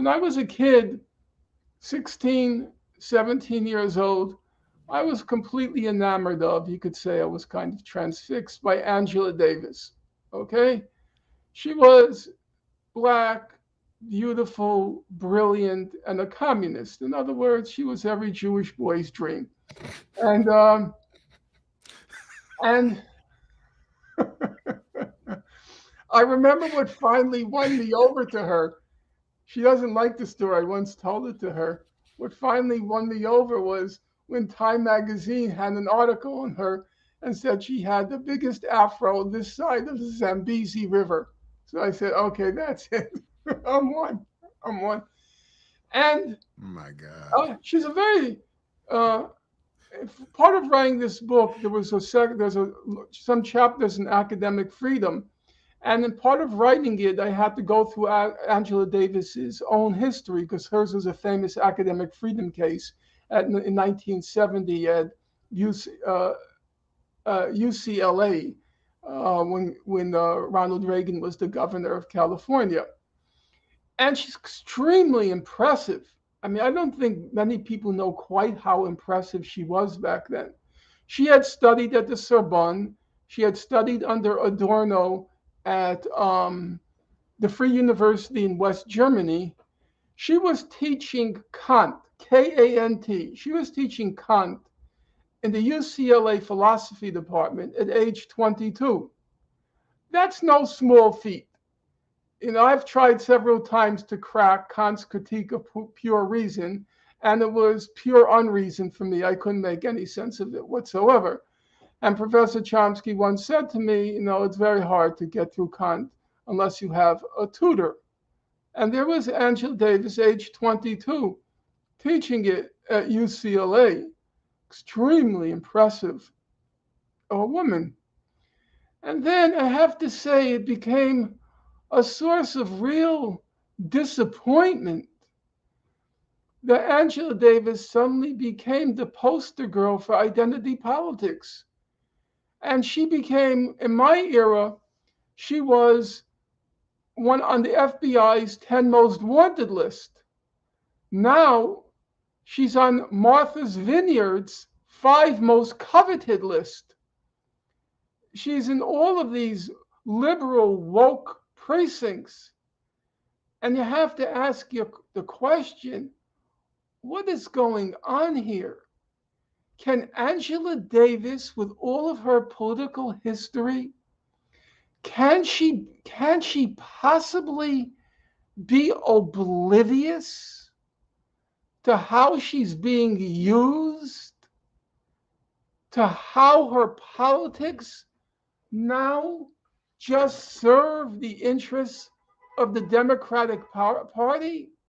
When I was a kid, 16, 17 years old, I was completely enamored of, you could say I was kind of transfixed by Angela Davis. Okay? She was black, beautiful, brilliant, and a communist. In other words, she was every Jewish boy's dream. And and I remember what finally won me over to her. She doesn't like the story. I once told it to her. What finally won me over was when Time magazine had an article on her and said she had the biggest afro this side of the Zambezi River. So I said, okay, that's it. I'm one. I'm one. And My God. she's a very uh, part of writing this book. There was there's some chapters in academic freedom, and in part of writing it, I had to go through Angela Davis's own history because hers was a famous academic freedom case in 1970 at UC, UCLA when Ronald Reagan was the governor of California. And she's extremely impressive. I mean, I don't think many people know quite how impressive she was back then. She had studied at the Sorbonne. She had studied under Adorno at the Free University in West Germany. She was teaching Kant, Kant. She was teaching Kant in the UCLA philosophy department at age 22. That's no small feat. I've tried several times to crack Kant's critique of pure reason, and it was pure unreason for me. I couldn't make any sense of it whatsoever. And Professor Chomsky once said to me, it's very hard to get through Kant unless you have a tutor. And there was Angela Davis, age 22, teaching it at UCLA. Extremely impressive, a woman. And then I have to say, it became a source of real disappointment that Angela Davis suddenly became the poster girl for identity politics. And she became, in my era, she was one on the FBI's 10 most wanted list. Now she's on Martha's Vineyard's 5 most coveted list. She's in all of these liberal woke precincts. And you have to ask the question, what is going on here? Can Angela Davis, with all of her political history, can she possibly be oblivious to how she's being used, to how her politics now just serve the interests of the Democratic Party?